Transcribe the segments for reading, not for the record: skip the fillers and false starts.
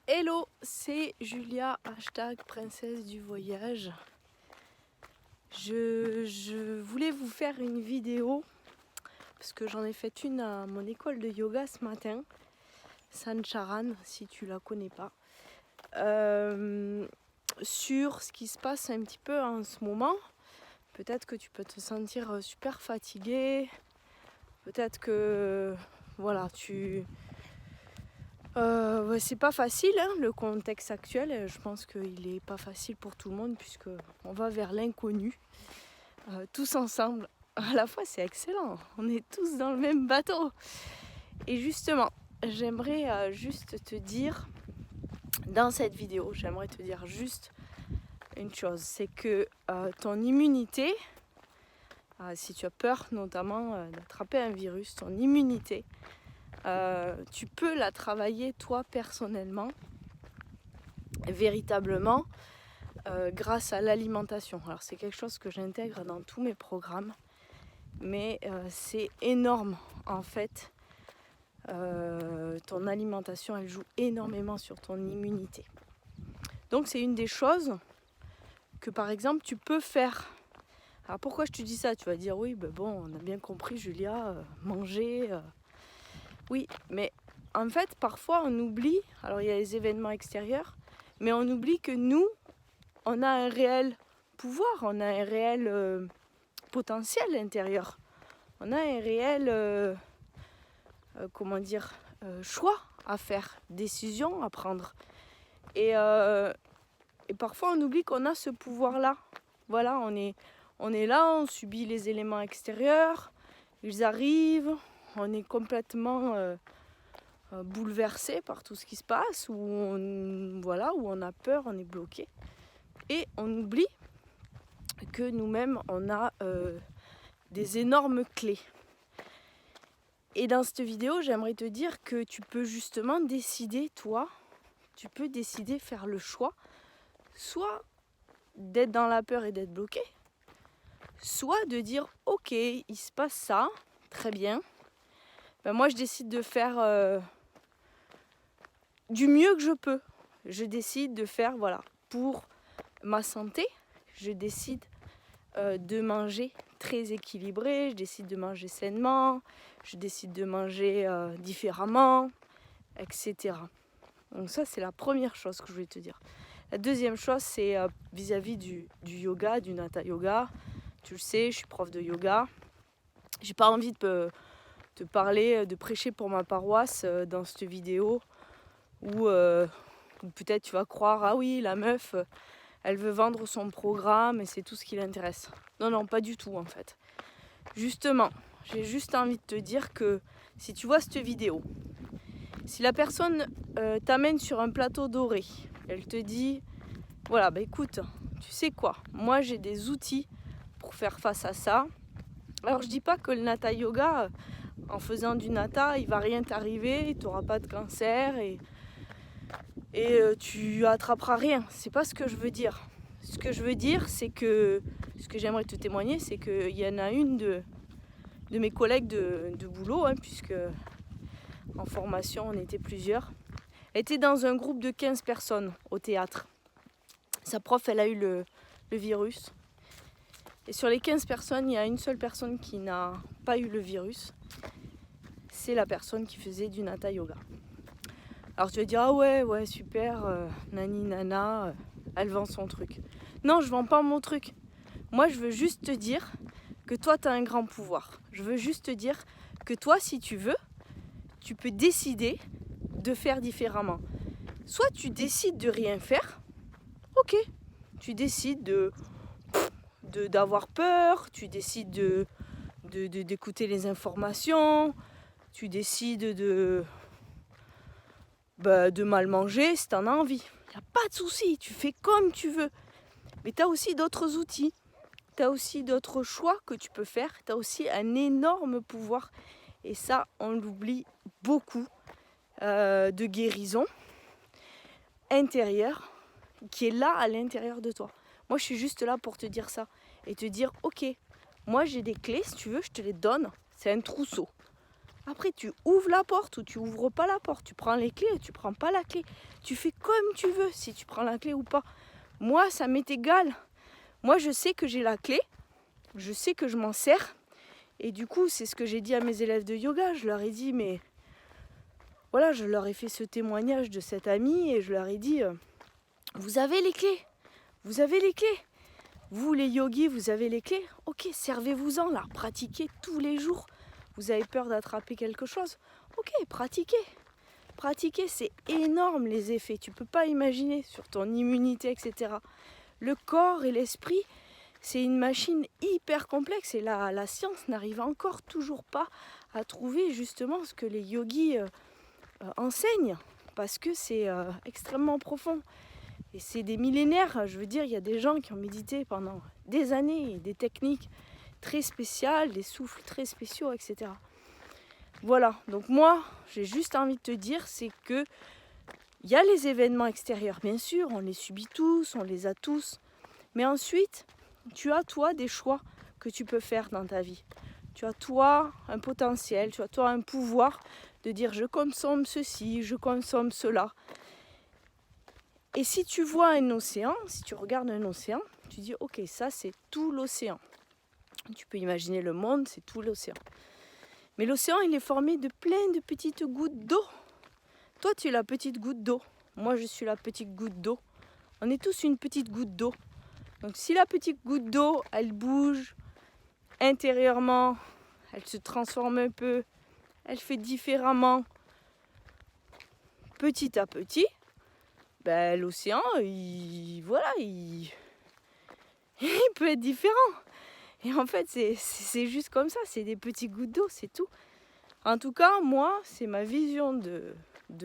Hello, c'est Julia, hashtag princesse du voyage. Je voulais vous faire une vidéo parce que j'en ai fait une à mon école de yoga ce matin, Sancharan, si tu la connais pas, sur ce qui se passe un petit peu en ce moment. Peut-être que tu peux te sentir super fatigué, peut-être que voilà, c'est pas facile, hein, le contexte actuel. Je pense qu'il est pas facile pour tout le monde puisque on va vers l'inconnu, tous ensemble. À la fois, c'est excellent. On est tous dans le même bateau. Et justement, j'aimerais juste te dire, dans cette vidéo, j'aimerais te dire juste une chose, c'est que ton immunité, si tu as peur notamment d'attraper un virus, ton immunité, tu peux la travailler toi personnellement, véritablement, grâce à l'alimentation. Alors c'est quelque chose que j'intègre dans tous mes programmes, mais c'est énorme en fait. Ton alimentation, elle joue énormément sur ton immunité. Donc c'est une des choses que par exemple tu peux faire. Alors pourquoi je te dis ça? Tu vas dire oui, ben bon, on a bien compris Julia, manger. Oui, mais en fait parfois on oublie, alors il y a les événements extérieurs, mais on oublie que nous, on a un réel pouvoir, on a un réel potentiel intérieur. On a un réel choix à faire, décision à prendre. Et parfois on oublie qu'on a ce pouvoir-là. Voilà, on est là, on subit les éléments extérieurs, ils arrivent, on est complètement bouleversé par tout ce qui se passe, où on a peur, on est bloqué. Et on oublie que nous-mêmes, on a des énormes clés. Et dans cette vidéo, j'aimerais te dire que tu peux justement décider, toi, tu peux décider, faire le choix, soit d'être dans la peur et d'être bloqué, soit de dire, ok, il se passe ça, très bien, ben moi je décide de faire du mieux que je peux. Je décide de faire, voilà, pour ma santé, je décide de manger très équilibré, je décide de manger sainement, je décide de manger différemment, etc. Donc ça, c'est la première chose que je voulais te dire. La deuxième chose, c'est vis-à-vis du yoga, du Hatha yoga. Tu le sais, je suis prof de yoga. J'ai pas envie de te parler, de prêcher pour ma paroisse dans cette vidéo où peut-être tu vas croire, ah oui, la meuf, elle veut vendre son programme et c'est tout ce qui l'intéresse. Non, pas du tout en fait. Justement, j'ai juste envie de te dire que si tu vois cette vidéo, si la personne t'amène sur un plateau doré, elle te dit, voilà, bah écoute, tu sais quoi, moi j'ai des outils pour faire face à ça. Alors je dis pas que le Hatha yoga, en faisant du Hatha, il va rien t'arriver, tu n'auras pas de cancer et tu attraperas rien. C'est pas ce que je veux dire. Ce que je veux dire, c'est que ce que j'aimerais te témoigner, c'est qu'il y en a une de mes collègues de boulot, hein, puisque en formation on était plusieurs. Elle était dans un groupe de 15 personnes au théâtre. Sa prof, elle a eu le virus. Et sur les 15 personnes, il y a une seule personne qui n'a pas eu le virus. C'est la personne qui faisait du Hatha yoga. Alors tu vas dire, ah ouais, super, nani nana, elle vend son truc. Non, je vends pas mon truc. Moi, je veux juste te dire que toi, tu as un grand pouvoir. Je veux juste te dire que toi, si tu veux, tu peux décider de faire différemment. Soit tu décides de rien faire, ok. Tu décides d'avoir peur, tu décides d'écouter les informations, tu décides de mal manger si tu en as envie. Il n'y a pas de souci, tu fais comme tu veux. Mais tu as aussi d'autres outils, tu as aussi d'autres choix que tu peux faire, tu as aussi un énorme pouvoir. Et ça, on l'oublie beaucoup, de guérison intérieure qui est là à l'intérieur de toi. Moi, je suis juste là pour te dire ça et te dire, ok, moi j'ai des clés, si tu veux, je te les donne. C'est un trousseau. Après, tu ouvres la porte ou tu ouvres pas la porte. Tu prends les clés ou tu prends pas la clé. Tu fais comme tu veux si tu prends la clé ou pas. Moi, ça m'est égal. Moi, je sais que j'ai la clé. Je sais que je m'en sers. Et du coup, c'est ce que j'ai dit à mes élèves de yoga. Je leur ai dit, mais voilà, je leur ai fait ce témoignage de cette amie et je leur ai dit, vous avez les clés. Vous avez les clés. Vous, les yogis, vous avez les clés. Ok, servez-vous-en là. Pratiquez tous les jours. Vous avez peur d'attraper quelque chose? Ok, pratiquez. Pratiquer, c'est énorme les effets. Tu ne peux pas imaginer sur ton immunité, etc. Le corps et l'esprit, c'est une machine hyper complexe et la science n'arrive encore toujours pas à trouver justement ce que les yogis enseignent parce que c'est extrêmement profond. Et c'est des millénaires, je veux dire, il y a des gens qui ont médité pendant des années, des techniques très spéciales, des souffles très spéciaux, etc. Voilà, donc moi, j'ai juste envie de te dire, c'est que il y a les événements extérieurs, bien sûr, on les subit tous, on les a tous. Mais ensuite, tu as toi des choix que tu peux faire dans ta vie. Tu as toi un potentiel, tu as toi un pouvoir de dire je consomme ceci, je consomme cela. Et si tu vois un océan, si tu regardes un océan, tu dis ok, ça c'est tout l'océan. Tu peux imaginer le monde, c'est tout l'océan. Mais l'océan, il est formé de plein de petites gouttes d'eau. Toi, tu es la petite goutte d'eau. Moi, je suis la petite goutte d'eau. On est tous une petite goutte d'eau. Donc, si la petite goutte d'eau, elle bouge intérieurement, elle se transforme un peu, elle fait différemment, petit à petit, ben, l'océan, il peut être différent. Et en fait, c'est juste comme ça, c'est des petites gouttes d'eau, c'est tout. En tout cas, moi, c'est ma vision de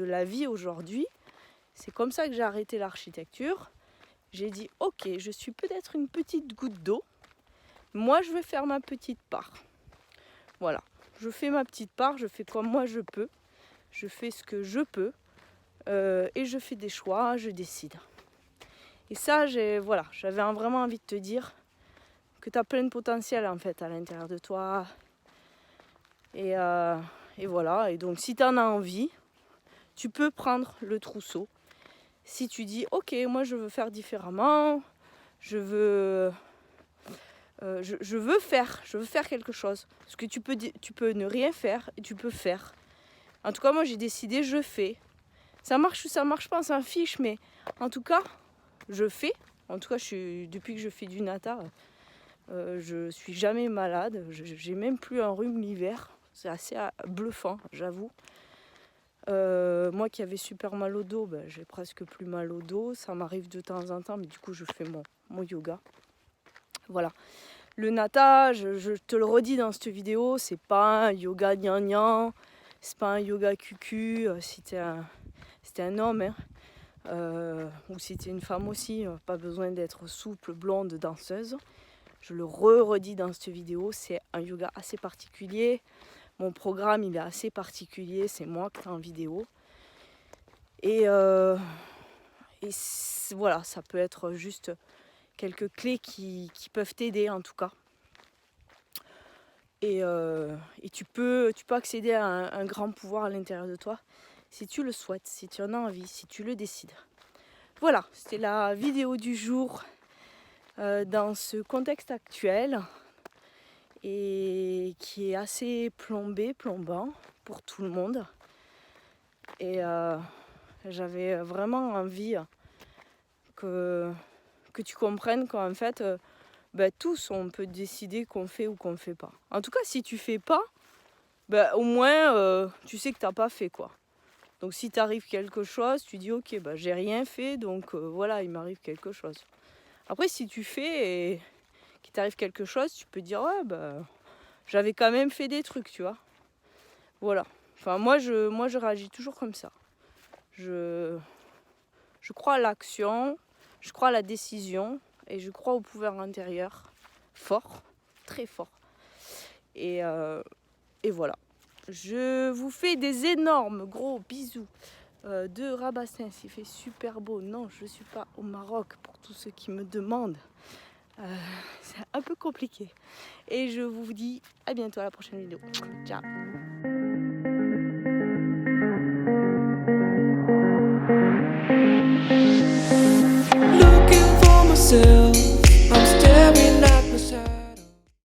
la vie aujourd'hui. C'est comme ça que j'ai arrêté l'architecture. J'ai dit, ok, je suis peut-être une petite goutte d'eau. Moi, je vais faire ma petite part. Voilà, je fais ma petite part, je fais comme moi je peux. Je fais ce que je peux. Et je fais des choix, je décide. Et ça, j'avais vraiment envie de te dire que tu as plein de potentiel en fait à l'intérieur de toi. Et voilà, et donc si tu en as envie, tu peux prendre le trousseau. Si tu dis, ok, moi je veux faire différemment, je veux faire quelque chose. Parce que tu peux ne rien faire et tu peux faire. En tout cas, moi j'ai décidé, je fais. Ça marche ou ça marche pas, on s'en fiche, mais en tout cas, je fais. En tout cas, depuis que je fais du nata, je suis jamais malade. J'ai même plus un rhume l'hiver. C'est assez bluffant, j'avoue. Moi qui avais super mal au dos, j'ai presque plus mal au dos. Ça m'arrive de temps en temps, mais du coup, je fais mon yoga. Voilà. Le nata, je te le redis dans cette vidéo, c'est pas un yoga gnangnan, c'est pas un yoga cucu. Si t'es un homme, hein, ou si t'es une femme aussi, pas besoin d'être souple, blonde, danseuse. Je le redis dans cette vidéo, c'est un yoga assez particulier. Mon programme, il est assez particulier, c'est moi qui est en vidéo. Et voilà, ça peut être juste quelques clés qui peuvent t'aider en tout cas. Et tu peux accéder à un grand pouvoir à l'intérieur de toi si tu le souhaites, si tu en as envie, si tu le décides. Voilà, c'était la vidéo du jour dans ce contexte actuel et qui est assez plombant pour tout le monde. Et j'avais vraiment envie que tu comprennes qu'en fait, tous, on peut décider qu'on fait ou qu'on fait pas. En tout cas, si tu fais pas, au moins, tu sais que t'as pas fait, quoi. Donc si t'arrive quelque chose, tu dis ok, j'ai rien fait, donc voilà, il m'arrive quelque chose. Après, si tu fais et qu'il t'arrive quelque chose, tu peux dire ouais, j'avais quand même fait des trucs, tu vois. Voilà. Enfin, moi je réagis toujours comme ça. Je crois à l'action, je crois à la décision et je crois au pouvoir intérieur fort, très fort. Et voilà. Je vous fais des énormes gros bisous de Rabastens. Il fait super beau. Non, je ne suis pas au Maroc pour tous ceux qui me demandent. C'est un peu compliqué. Et je vous dis à bientôt à la prochaine vidéo. Ciao. still